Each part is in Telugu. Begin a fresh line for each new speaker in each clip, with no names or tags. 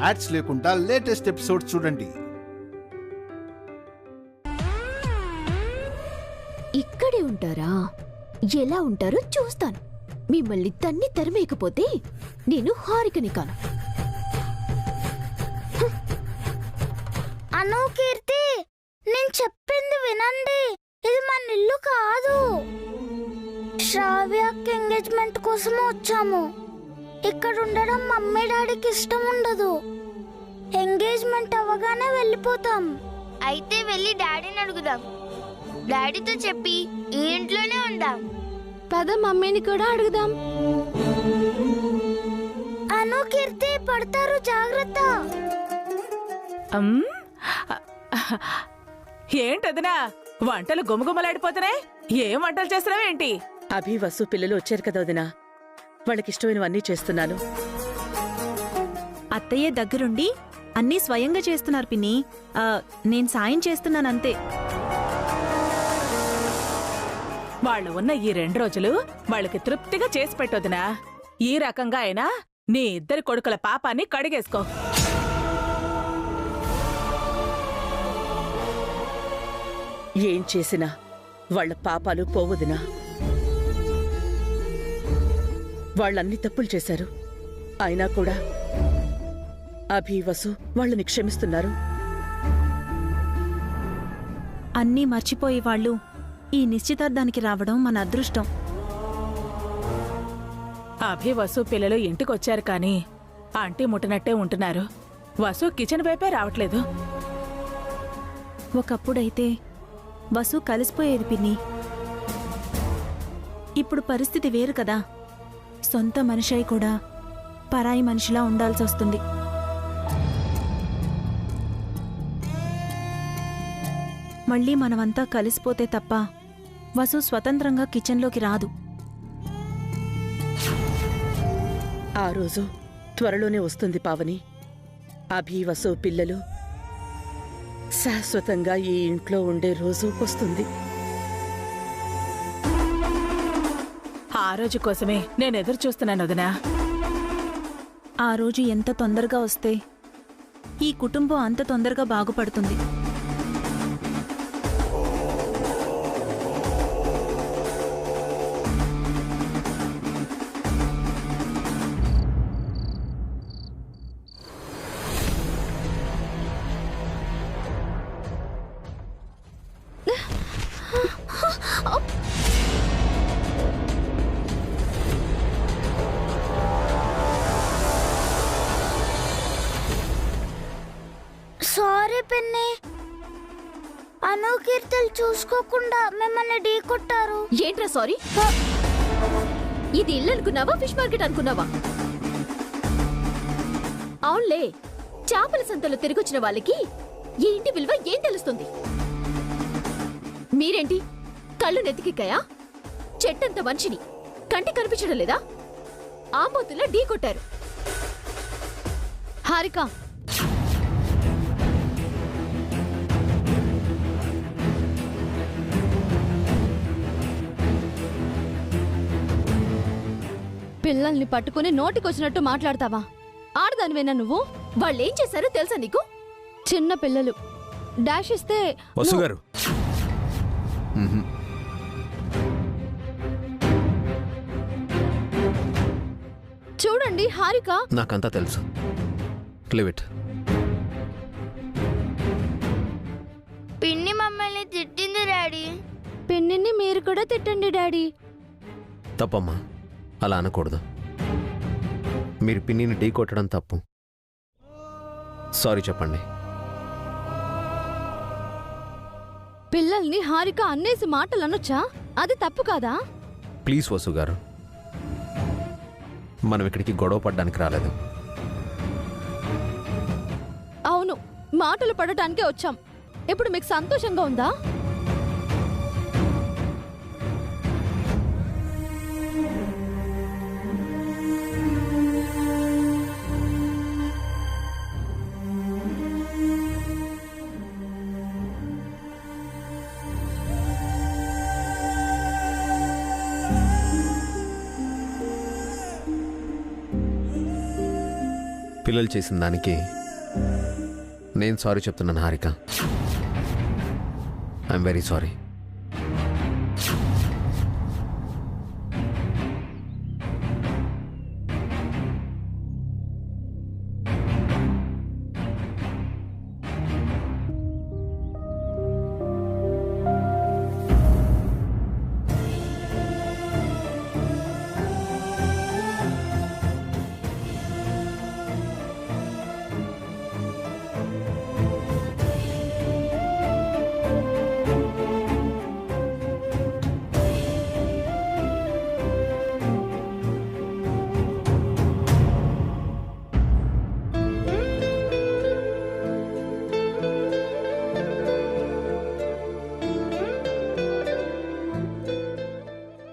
యాడ్స్ లేకుండా లేటెస్ట్ ఎపిసోడ్ చూడండి.
ఇక్కడే ఉంటారా? ఎలా ఉంటారో చూస్తాను. మిమ్మల్ని తన్ని తరిమేయకపోతే నేను హారికని కాను.
అను, కీర్తి, నేను చెప్పింది వినండి. ఇది మన ఇల్లు కాదు. శ్రావ్యకి ఎంగేజ్మెంట్ కోసం వచ్చాము. ఇక్కడ ఉండడం మమ్మీ డాడీకి ఇష్టం ఉండదు. ఎంగేజ్మెంట్ అవ్వగానే వెళ్ళిపోతాం.
అయితే వెళ్ళి డాడీని అడుగుదాం. డాడీతో చెప్పి ఈ ఇంట్లోనే ఉందాం.
పద మమ్మీని కూడా అడుగుదాం.
అను, కీర్తి పడతారు, జాగ్రత్త.
ఏంటదినా వంటలు గుమగుమలాడిపోతున్నాయి? ఏం వంటలు చేస్తున్నావేంటి?
అభి, వసు పిల్లలు వచ్చారు కదా వదినా, వాళ్ళకిష్టమైనవన్నీ చేస్తున్నాను.
అత్తయ్య దగ్గరుండి అన్నీ స్వయంగా చేస్తున్నారు పిన్ని. నేను సాయం చేస్తున్నానంతే.
వాళ్ళు ఉన్న ఈ 2 రోజులు వాళ్ళకి తృప్తిగా చేసి పెట్టొదినా. ఈ రకంగా అయినా నీ 2 కొడుకుల పాపాన్ని కడిగేసుకో.
ఏం చేసినా వాళ్ల పాపాలు పోవదినా. వాళ్ళన్ని తప్పులు చేశారు. అయినా కూడా అభి, వసు వాళ్ళని క్షమిస్తున్నారు.
అన్నీ మర్చిపోయే వాళ్ళు ఈ నిశ్చితార్థానికి రావడం మన అదృష్టం.
అభి, వసు పిల్లలు ఇంటికొచ్చారు కానీ ఆంటీ ముట్టినట్టే ఉంటున్నారు. వసు కిచెన్ వైపే రావట్లేదు.
ఒకప్పుడైతే వసు కలిసిపోయేది పిన్ని. ఇప్పుడు పరిస్థితి వేరు కదా. సొంత మనిషి కూడా పరాయి మనిషిలా ఉండాల్సొస్తుంది. మళ్ళీ మనమంతా కలిసిపోతే తప్ప వసు స్వతంత్రంగా కిచెన్లోకి రాదు.
ఆ రోజు త్వరలోనే వస్తుంది పావని. అభి, వసు పిల్లలు శాశ్వతంగా ఈ ఇంట్లో ఉండే రోజు వస్తుంది.
ఆ రోజు కోసమే నేను ఎదురు చూస్తున్నాను వదినా.
ఆ రోజు ఎంత తొందరగా వస్తే ఈ కుటుంబం అంత తొందరగా బాగుపడుతుంది.
సారీ పిన్ని. అను, కీర్తులు చూసుకోకుండా మిమ్మల్ని ఢీ కొట్టారు.
ఏంట్రా సారీ? ఇది ఇల్లు అనుకున్నావా, ఫిష్ మార్కెట్ అనుకున్నావా? అవునులే, చేపల సంతలో తిరిగొచ్చిన వాళ్ళకి ఈ ఇంటి విలువ ఏం తెలుస్తుంది? మీరేంటి కళ్ళు నెత్తికెక్కాయా? చెట్టంత మనిషిని కంటి కనిపించడం లేదా? ఆంబోతులా ఢీ కొట్టారు. హారిక, పిల్లల్ని పట్టుకుని నోటికొచ్చినట్టు మాట్లాడతావా? ఆడదానివేనా నువ్వు? వాళ్ళేం చేశారో తెలుసా నీకు? చిన్న పిల్లలు డాష్ ఇస్తే
వసుగారు,
చూడండి హారిక.
నాకంతా తెలుసు. Leave it.
పిన్ని మమ్మల్ని తిట్టింది డాడీ.
పిన్నిని మీరు కూడా తిట్టండి డాడీ.
తప్పమ్మా, అలా అనకూడదు. మీరు పిన్నిని ఢీ కొట్టడం తప్పు. సారీ చెప్పండి.
పిల్లల్ని హారిక అన్నేసి మాటలు అనొచ్చా? అది తప్పు కాదా?
ప్లీజ్ వసు గారు, మనం ఇక్కడికి గొడవ పడ్డానికి రాలేదు.
అవును, మాటలు పడటానికే వచ్చాం. ఇప్పుడు మీకు సంతోషంగా ఉందా?
పిల్లలు చేసిన దానికి నేను సారీ చెప్తున్నాను హారిక. I'm very sorry.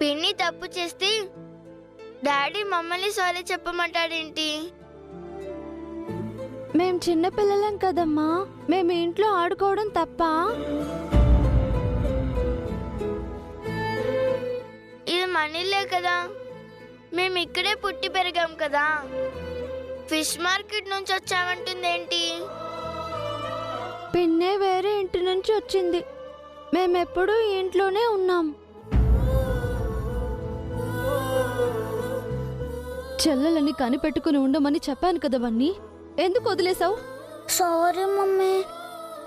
పిన్ని తప్పు చేస్తే డాడీ మమ్మల్ని సారీ చెప్పమంటాడేంటి?
మేం చిన్న పిల్లలం కదమ్మా, మేము ఇంట్లో ఆడుకోవడం తప్ప.
ఇది మనీలే కదా, మేము ఇక్కడే పుట్టి పెరిగాం కదా. ఫిష్ మార్కెట్ నుంచి వచ్చామంటుందేంటి?
పిన్నే వేరే ఇంటి నుంచి వచ్చింది, మేమెప్పుడూ ఈ ఇంట్లోనే ఉన్నాం. చెల్లెలని కనిపెట్టుకుని ఉండమని చెప్పాను కదా బన్నీ, ఎందుకు వదిలేసావు?
సారీ మమ్మీ,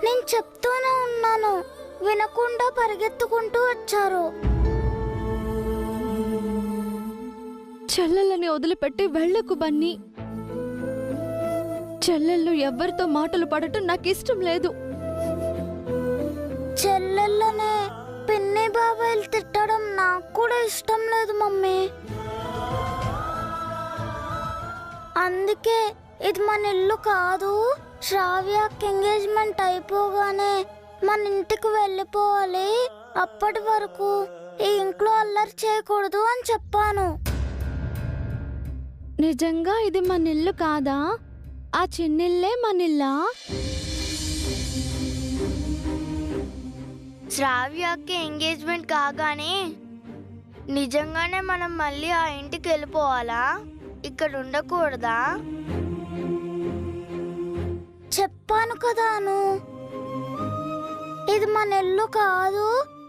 నేను చెప్తూనే ఉన్నాను, వినకుండా పరిగెత్తుకుంటూ వచ్చారు.
చెల్లెలని వదిలిపెట్టి వెళ్ళకు బన్నీ. చెల్లెళ్ళు ఎవ్వరితో మాటలు పడటం నాకు ఇష్టం లేదు.
చెల్లెళ్ళనే పిన్ని బాబాయిలు తిట్టడం నాకు కూడా ఇష్టం లేదు మమ్మీ. అందుకే ఇది మన ఇల్లు కాదు, శ్రావ్యకి ఎంగేజ్మెంట్ అయిపోగానే మన ఇంటికి వెళ్ళిపోవాలి, అప్పటి వరకు ఈ ఇంట్లో అల్లరి చేయకూడదు అని చెప్పాను.
నిజంగా ఇది మన ఇల్లు కాదా? ఆ చిన్నిల్లే మనిల్లా?
శ్రావ్యకి ఎంగేజ్మెంట్ కాగానే నిజంగానే మనం మళ్ళీ ఆ ఇంటికి వెళ్ళిపోవాలా? ఇక్కడ ఉండకూడదా?
చెప్పాను కదాను, ఇది మన ఇల్లు కాదు,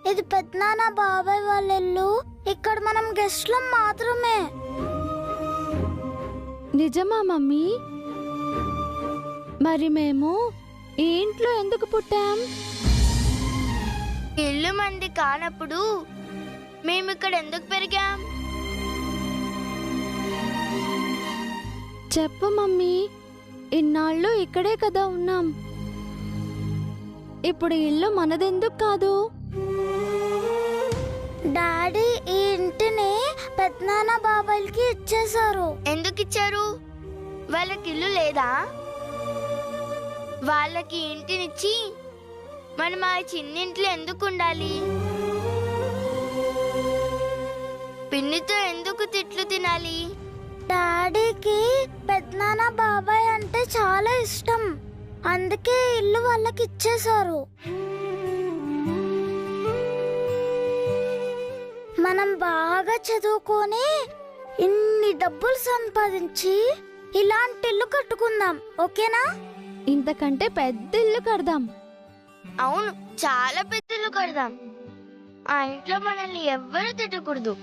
ఇది పెద్దనాన్న బాబాయ్ వాళ్ళ ఇల్లు, ఇక్కడ మనం గెస్ట్లం మాత్రమే.
నిజమా మమ్మీ? మరి మేము ఈ ఇంట్లో ఎందుకు పుట్టాం?
ఇల్లు మంది కానప్పుడు మేము ఇక్కడ ఎందుకు పెరిగాం?
చెప్పు మమ్మీ, ఇన్నాళ్ళు ఇక్కడే కదా ఉన్నాం, ఇప్పుడు ఇల్లు మనదెందుకు కాదు?
డాడీ ఈ ఇంటిని పెద్దనాన్న బాబాయ్కి ఇచ్చేశారు.
ఎందుకు ఇచ్చారు? వాళ్ళకి ఇల్లు లేదా? వాళ్ళకి ఇంటినిచ్చి మనం ఆ చిన్నింట్లో ఎందుకు ఉండాలి? పిన్నితో ఎందుకు తిట్లు తినాలి?
డాడీకి పెద్దనాన్న బాబాయ్ అంటే చాలా ఇష్టం, అందుకే ఇల్లు వాళ్ళకి ఇచ్చేశారు. మనం బాగా చదువుకొని ఇన్ని డబ్బులు సంపాదించి ఇలాంటి ఇల్లు కట్టుకుందాం, ఓకేనా?
ఇంతకంటే పెద్ద ఇల్లు కడదాం.
అవును, చాలా పెద్ద ఇల్లు కడదాం. ఆ ఇంట్లో మనల్ని ఎవ్వరూ తిట్టకూడదు.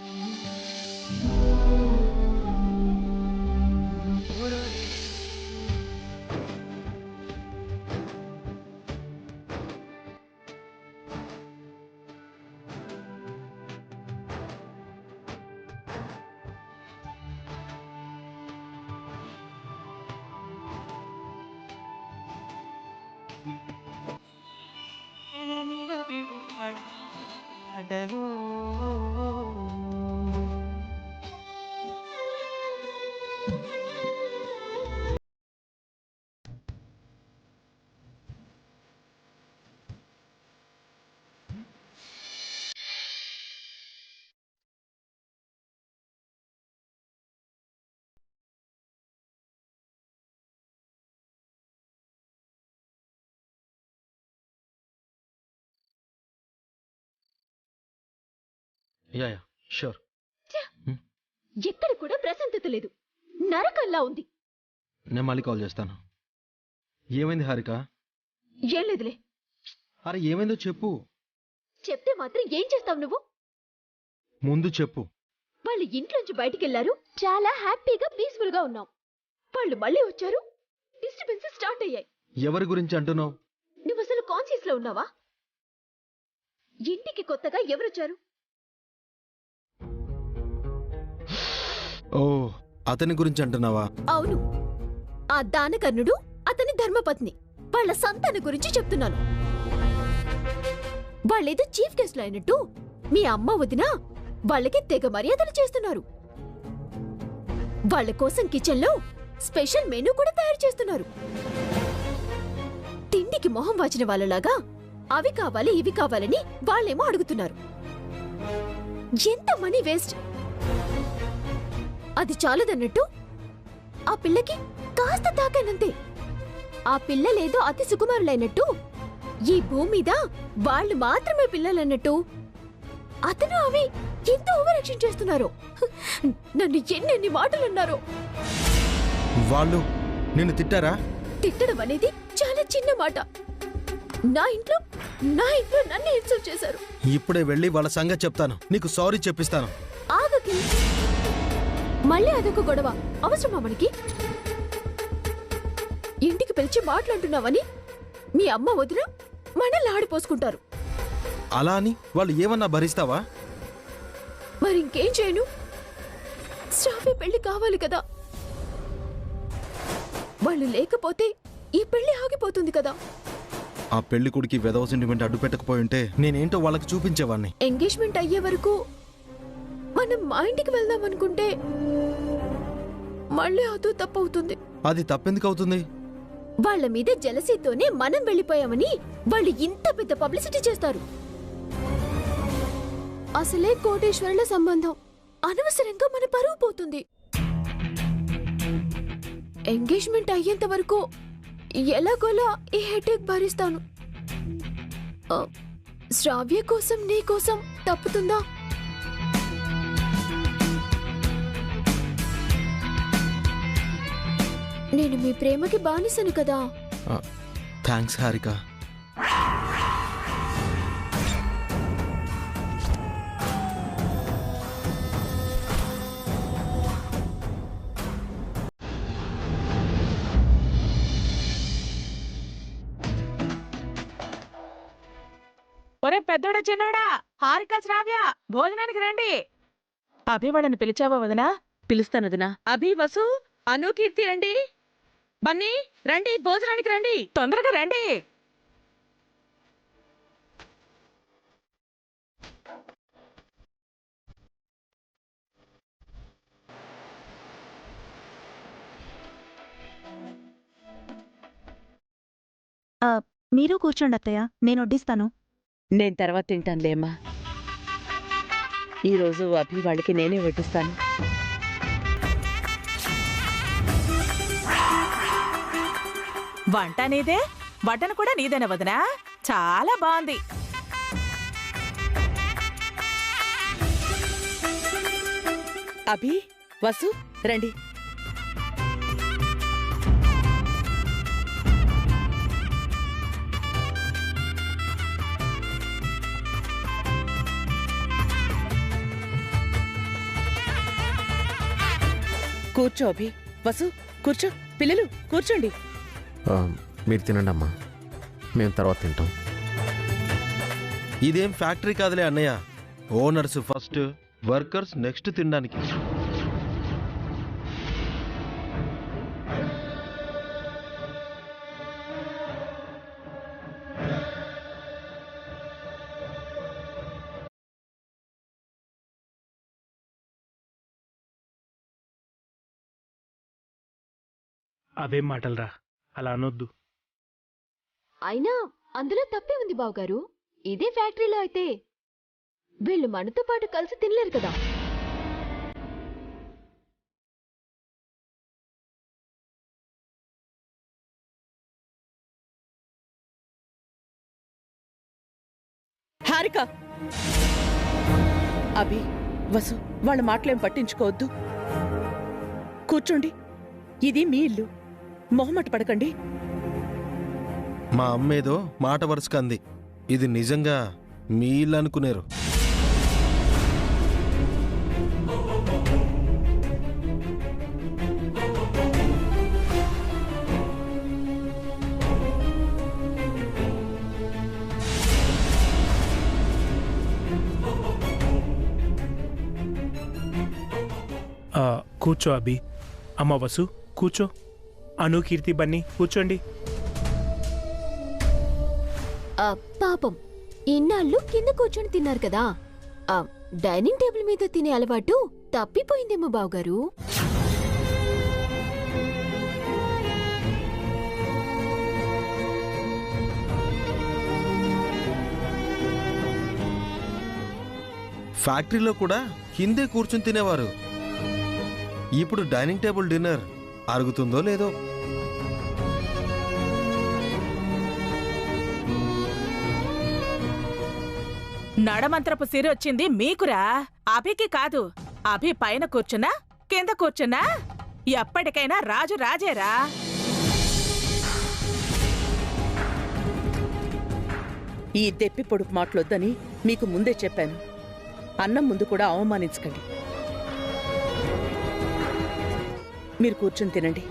ఎక్కడ కూడా ప్రశాంతత లేదు, నరకల్లా ఉంది. నేను మళ్ళీ కాల్ చేస్తాను. ఏమైంది హారిక?
ఏం లేదులే.
అరే ఏమైందో చెప్పు.
చెప్తే మాత్రం ఏం చేస్తావు నువ్వు?
ముందు చెప్పు.
వాళ్ళు ఇంట్లోంచి బయటికెళ్లారు, చాలా హ్యాపీగా పీస్ఫుల్ గా ఉన్నాం. వాళ్ళు మళ్ళీ వచ్చారు, డిస్టర్బెన్స్ స్టార్ట్ అయ్యాయి.
ఎవరి గురించి అంటున్నావు?
నువ్వు అసలు కాన్షియస్ లో ఉన్నావా? ఇంటికి కొత్తగా ఎవరొచ్చారు?
ఓ, అతని గురించి అంటున్నావా?
అవును, ఆ దానకర్ణుడు అతని ధర్మపత్ని, వాళ్ళ సంతానం గురించి చెప్తున్నాను. వాళ్ళేదో చీఫ్ గెస్ట్లు అయినట్టు మీ అమ్మ వదిన వాళ్ళకి తెగ మర్యాదలు చేస్తున్నారు. వాళ్ళ కోసం కిచెన్లో స్పెషల్ మెనూ కూడా తయారు చేస్తున్నారు. తిండికి మొహం వాచిన వాళ్ళలాగా అవి కావాలి ఇవి కావాలని వాళ్ళేమో అడుగుతున్నారు. ఎంత మనీ వేస్ట్. అది చాలదన్నట్టు ఆ పిల్లకి కాస్త తాకనంతే. ఆ పిల్లలేదో అతి సుకుమారులైనట్టు, ఈ భూమి మీద వాళ్ళు మాత్రమే పిల్లలన్నట్టు అతను అవి ఎంత ఓవరాక్షన్ చేస్తున్నారో. నన్ను ఎన్నెన్ని మాటలున్నారో.
వాళ్ళు నిన్ను తిట్టారా?
తిట్టడం అనేది చాలా చిన్న మాట. నా ఇంట్లో నన్ను ఇన్సల్ట్ చేశారు.
ఇప్పుడే వెళ్ళి వాళ్ళ సంగతి చెప్తాను, నీకు సారీ చెప్పిస్తాను.
ఆగకి, మళ్ళీ అదొక గొడవ అవసరమా మనకి? ఇంటికి పిలిచి మాట్లాడుతున్నావని మీ అమ్మ వదిన మనల్ని ఆడిపోసుకుంటారు.
అలా అని వాళ్ళు ఏమన్నా భరిస్తావా?
మరి ఇంకేం చేయను? శ్రావ్య పెళ్లి కావాలి కదా. వాళ్ళు లేకపోతే ఈ పెళ్లి ఆగిపోతుంది కదా.
ఆ పెళ్లి కొడుకి వెదవ సెంటిమెంట్ అడ్డు పెట్టకపోయి ఉంటే నేనేంటో వాళ్ళకి చూపించేవాడిని.
ఎంగేజ్మెంట్ అయ్యే వరకు మనం మా ఇంటికి వెళ్దాం అనుకుంటే మళ్ళీ అదో తప్పవుతుంది.
అది తప్పెందుకు అవుతుంది?
వాళ్ళ మీద జలసీతోనే మనం వెళ్ళిపోయామని వాళ్ళు ఇంత పెద్ద పబ్లిసిటీ చేస్తారు. అసలే కోటేశ్వరుల సంబంధం, అనవసరంగా మన పరువు పోతుంది. ఎంగేజ్మెంట్ అయ్యేంత వరకు ఎలాగోలా ఈ హెడేక్ భరిస్తాను. శ్రావ్య కోసం నీ కోసం తప్పుతుందా? నేను మీ ప్రేమకి బానిసను కదా.
థ్యాంక్స్ హారిక.
ఒరే పెద్దోడా చిన్నోడా, హారిక శ్రావ్య భోజనానికి రండి. అభి వాళ్ళని పిలిచావా వదినా?
పిలుస్తానదినా. అభి, వసు, అను, కీర్తి రండి. బన్నీ రండి, భోజనానికి రండి.
తొందరగా రండి.
మీరు కూర్చోండి అత్తయ్య, నేను వడ్డిస్తాను.
నేను తర్వాత తింటానులేమ్మా. ఈరోజు అభి వాళ్ళకి నేనే వడ్డిస్తాను.
వంట నీదే, వడ్డన కూడా నీదేనా వదినా? చాలా బాగుంది.
అభి, వసు రండి. కూర్చో అభి, వసు కూర్చో. పిల్లలు కూర్చోండి.
మీరు తినండి అమ్మా, మేము తర్వాత తింటాం.
ఇదేం ఫ్యాక్టరీ కాదులే అన్నయ్య. ఓనర్స్ ఫస్ట్, వర్కర్స్ నెక్స్ట్ తినడానికి.
అవేం మాటలరా, అలా అనొద్దు.
అయినా అందులో తప్పే ఉంది బావగారు. ఇదే ఫ్యాక్టరీలో అయితే వీళ్ళు మనతో పాటు కలిసి తినలేరు కదా.
హారిక, అభి, వసు వాళ్ళ మాటలేం పట్టించుకోవద్దు. కూర్చోండి, ఇది మీ ఇల్లు. మొహమాట పడకండి.
మా అమ్మేదో మాట వరుసకు అంది. ఇది నిజంగా మీ ఇల్లు అనుకునేరు.
కూర్చో అభి. అమ్మ వసు కూర్చో. అను, కీర్తి, బన్నీ కూర్చోండి.
పాపం ఇన్నాళ్ళు కింద కూర్చొని తిన్నారు కదా, డైనింగ్ టేబుల్ మీద తినే అలవాటు తప్పిపోయిందేమో బావగారు.
ఫ్యాక్టరీలో కూడా కిందే కూర్చుని తినేవారు. ఇప్పుడు డైనింగ్ టేబుల్ డిన్నర్ అరుగుతుందో లేదో.
నడమంత్రపు సిరి వచ్చింది మీకురా, అభికి కాదు. అభి పైన కూర్చున్నా కింద కూర్చున్నా ఎప్పటికైనా రాజు రాజేరా.
ఈ దెప్పి పొడుపు మాటలొద్దని మీకు ముందే చెప్పాను. అన్నం ముందు కూడా అవమానించకండి. మీరు కూర్చుని తినండి.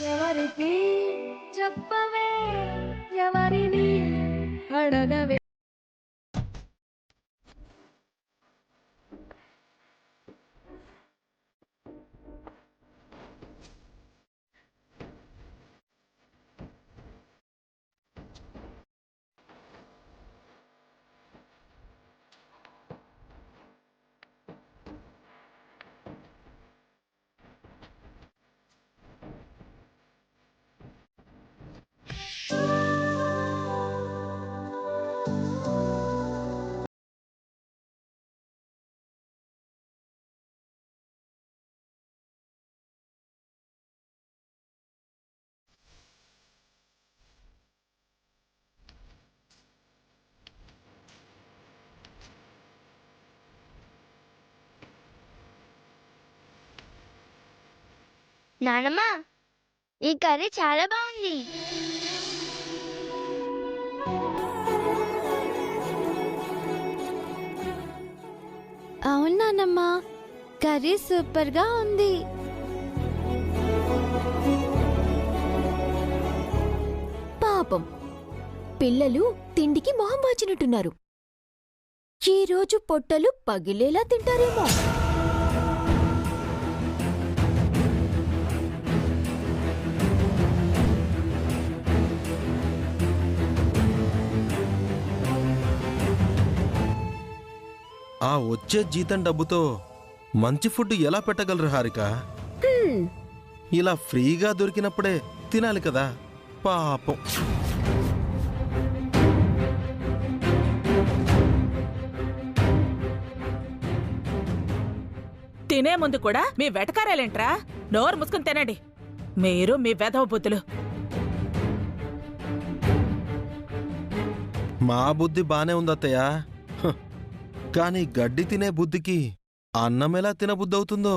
ఎవరికి చెప్పవే, ఎవరిని అడగవే.
నానమ్మ, ఈ కర్రీ చాలా బాగుంది.
అవును నానమ్మ, కర్రీ సూపర్ గా ఉంది. పాపం పిల్లలు తిండికి మొహం వాచినట్టున్నారు. ఈ రోజు పొట్టలు పగిలేలా తింటారేమో.
ఆ వచ్చే జీతం డబ్బుతో మంచి ఫుడ్ ఎలా పెట్టగలరు హారిక? ఇలా ఫ్రీగా దొరికినప్పుడే తినాలి కదా. పాపం.
తినే ముందు కూడా మీ వెటకారాలేంట్రా? నోరు ముసుకుని తినండి. మీరు మీ వెధవ బుద్ధులు.
మా బుద్ధి బానే ఉందత్తయ్య. కానీ గడ్డి తినే బుద్ధికి అన్నం ఎలా తినబుద్ధవుతుందో.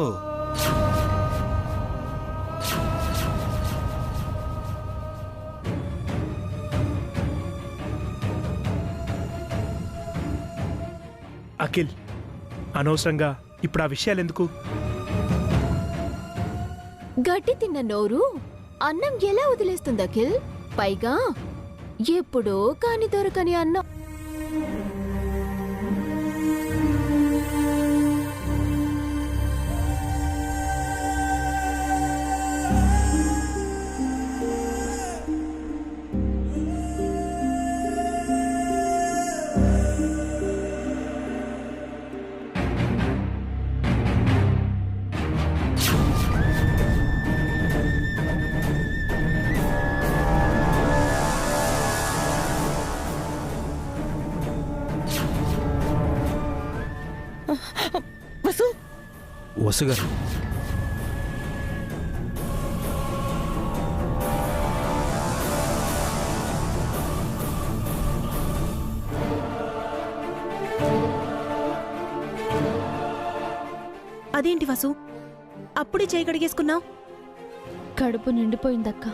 అఖిల్, అనవసరంగా ఇప్పుడు ఆ విషయాలు ఎందుకు?
గడ్డి తిన్న నోరు అన్నం ఎలా వదిలేస్తుంది అఖిల్? పైగా ఎప్పుడో కాని దొరకని అన్నం.
వసు
వసుగారు
అదేంటి వసు, అప్పుడే చేయి కడిగేసుకున్నావు?
కడుపు నిండిపోయిందక్క.